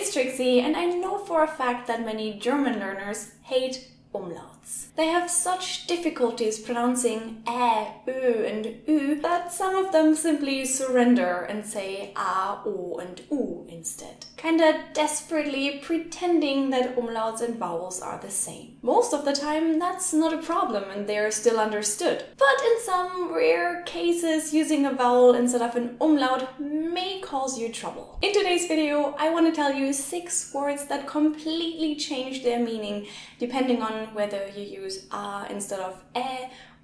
It's Trixie, and I know for a fact that many German learners hate umlauts. They have such difficulties pronouncing ö, and ü that some of them simply surrender and say a, o, and u instead. Kinda desperately pretending that umlauts and vowels are the same. Most of the time that's not a problem and they're still understood. But in some rare cases, using a vowel instead of an umlaut may cause you trouble. In today's video, I want to tell you 6 words that completely change their meaning depending on whether you use a instead of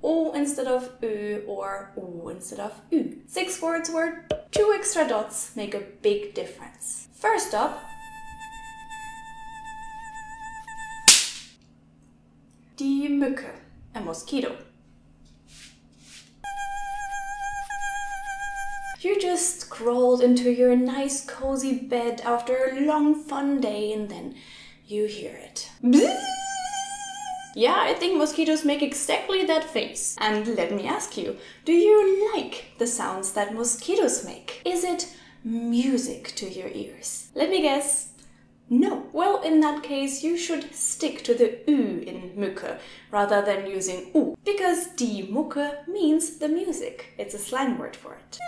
o instead of ö, or u instead of ü. 6 words where 2 extra dots make a big difference. First up, die Mücke, a mosquito. You just crawled into your nice cozy bed after a long fun day and then you hear it. Bzzz! Yeah, I think mosquitoes make exactly that face. And let me ask you, do you like the sounds that mosquitoes make? Is it music to your ears? Let me guess, no. Well, in that case, you should stick to the ü in Mücke rather than using u. Because die Mücke means the music. It's a slang word for it.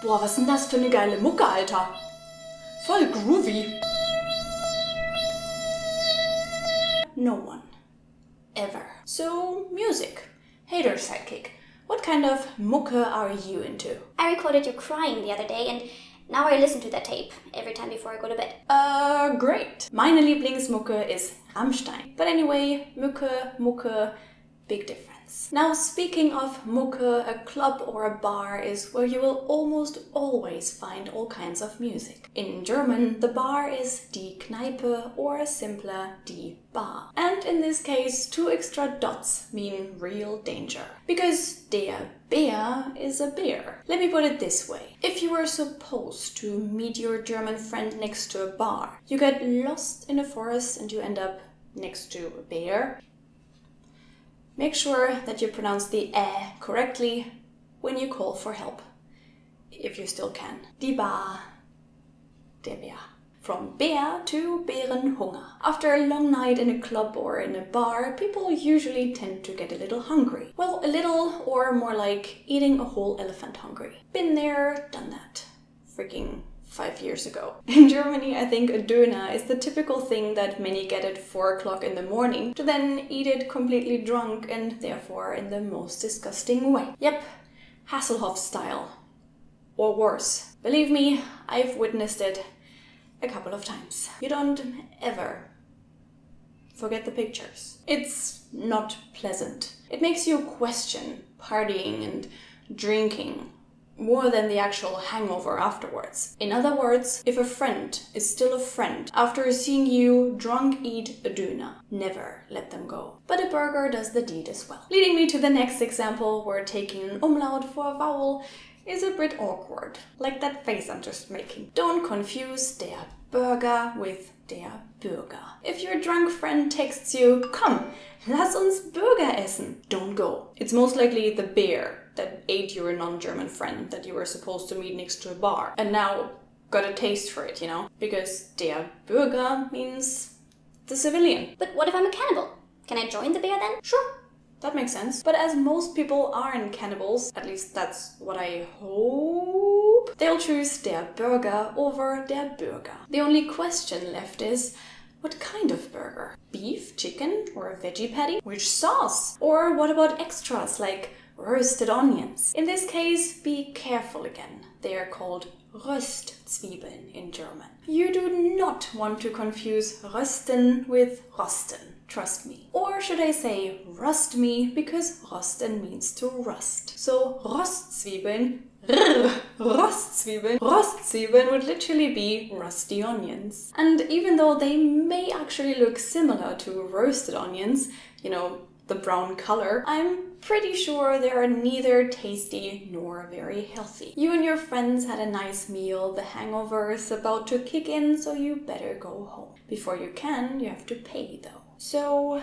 Boah, was ist denn das für eine geile Mucke, Alter? Voll groovy. No one. Ever. So, music. Hater sidekick. What kind of Mücke are you into? I recorded you crying the other day and now I listen to that tape every time before I go to bed. Great. Meine Lieblingsmucke is Rammstein. But anyway, Mücke, Mucke, big difference. Now, speaking of Mucke, a club or a bar is where you will almost always find all kinds of music. In German, the bar is die Kneipe or simpler die Bar. And in this case, 2 extra dots mean real danger. Because der Bär is a bear. Let me put it this way. If you were supposed to meet your German friend next to a bar, you get lost in a forest and you end up next to a bear. Make sure that you pronounce the correctly when you call for help, if you still can. Die Bar, der Bär. From Bär to Bärenhunger. After a long night in a club or in a bar, people usually tend to get a little hungry. Well, a little, or more like eating a whole elephant hungry. Been there, done that. Freaking 5 years ago. In Germany, I think a Döner is the typical thing that many get at 4 o'clock in the morning to then eat it completely drunk and therefore in the most disgusting way. Yep, Hasselhoff style. Or worse. Believe me, I've witnessed it a couple of times. You don't ever forget the pictures. It's not pleasant. It makes you question partying and drinking more than the actual hangover afterwards. In other words, if a friend is still a friend after seeing you drunk eat a Döner, never let them go. But a burger does the deed as well. Leading me to the next example where taking an umlaut for a vowel is a bit awkward, like that face I'm just making. Don't confuse der Burger with der Bürger. If your drunk friend texts you, komm, lass uns Burger essen, don't go. It's most likely the bear that ate your non-German friend that you were supposed to meet next to a bar and now got a taste for it, you know? Because der Bürger means the civilian. But what if I'm a cannibal? Can I join the bear then? Sure, that makes sense. But as most people aren't cannibals, at least that's what I hope, they'll choose der Burger over der Bürger. The only question left is, what kind of burger? Beef, chicken, or a veggie patty? Which sauce? Or what about extras like roasted onions? In this case, be careful again. They are called Röstzwiebeln in German. You do not want to confuse rösten with rosten, trust me. Or should I say rust me, because rosten means to rust. So Röstzwiebeln, Röstzwiebeln would literally be rusty onions. And even though they may actually look similar to roasted onions, you know, the brown color, I'm pretty sure they are neither tasty nor very healthy. You and your friends had a nice meal, the hangover is about to kick in, so you better go home. Before you can, you have to pay though. So,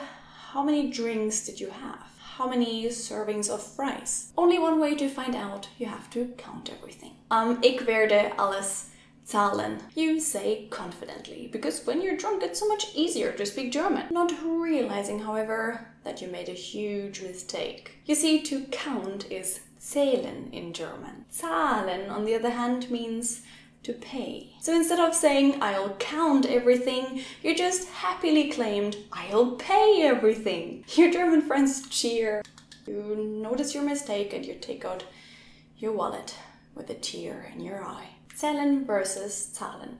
how many drinks did you have? How many servings of fries? Only one way to find out, you have to count everything. Ich werde alles Zahlen. You say confidently, because when you're drunk it's so much easier to speak German. Not realizing, however, that you made a huge mistake. You see, to count is zählen in German. Zahlen, on the other hand, means to pay. So instead of saying I'll count everything, you just happily claimed I'll pay everything. Your German friends cheer. You notice your mistake and you take out your wallet with a tear in your eye. Zählen versus Zahlen.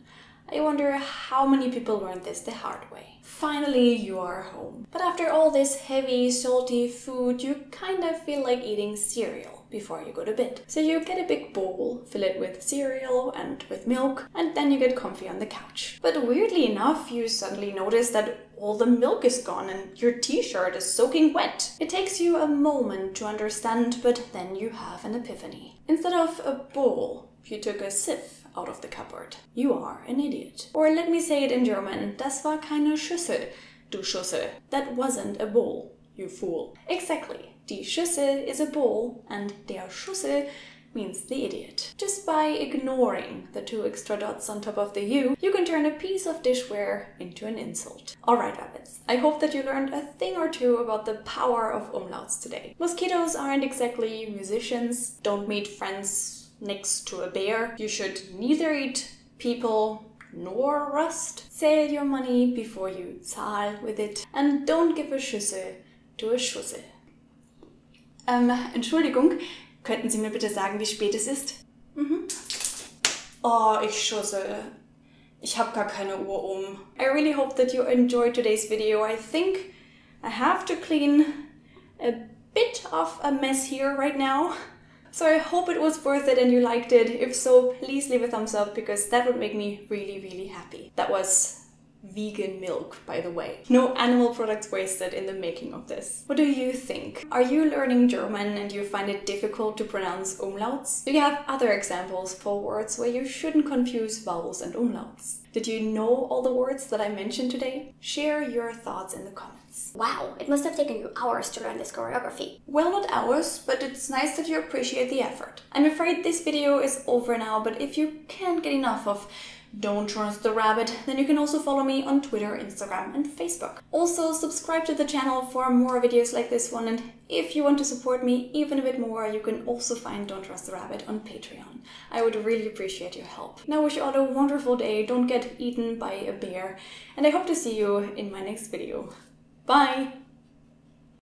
I wonder how many people learned this the hard way. Finally, you are home. But after all this heavy, salty food, you kind of feel like eating cereal before you go to bed. So you get a big bowl, fill it with cereal and with milk, and then you get comfy on the couch. But weirdly enough, you suddenly notice that all the milk is gone and your t-shirt is soaking wet. It takes you a moment to understand, but then you have an epiphany. Instead of a bowl, you took a sieve out of the cupboard. You are an idiot. Or let me say it in German, das war keine Schüssel, du Schüssel. That wasn't a bowl, you fool. Exactly. Die Schüssel is a bowl and der Schüssel means the idiot. Just by ignoring the 2 extra dots on top of the U, you can turn a piece of dishware into an insult. Alright, rabbits, I hope that you learned a thing or two about the power of umlauts today. Mosquitoes aren't exactly musicians. Don't meet friends next to a bear. You should neither eat people nor rust. Save your money before you zahl with it. And don't give a Schüssel to a Schussel. Entschuldigung, könnten Sie mir bitte sagen, wie spät es ist? Oh, ich schussel. Ich hab gar keine Uhr um. I really hope that you enjoyed today's video. I think I have to clean a bit of a mess here right now. So I hope it was worth it and you liked it. If so, please leave a thumbs up because that would make me really, really happy. That was vegan milk, by the way. No animal products wasted in the making of this. What do you think? Are you learning German and you find it difficult to pronounce umlauts? Do you have other examples for words where you shouldn't confuse vowels and umlauts? Did you know all the words that I mentioned today? Share your thoughts in the comments. Wow, it must have taken you hours to learn this choreography. Well, not hours, but it's nice that you appreciate the effort. I'm afraid this video is over now, but if you can't get enough of Don't Trust the Rabbit, then you can also follow me on Twitter, Instagram and Facebook. Also, subscribe to the channel for more videos like this one, and if you want to support me even a bit more, you can also find Don't Trust the Rabbit on Patreon. I would really appreciate your help. Now I wish you all a wonderful day, don't get eaten by a bear, and I hope to see you in my next video. Bye!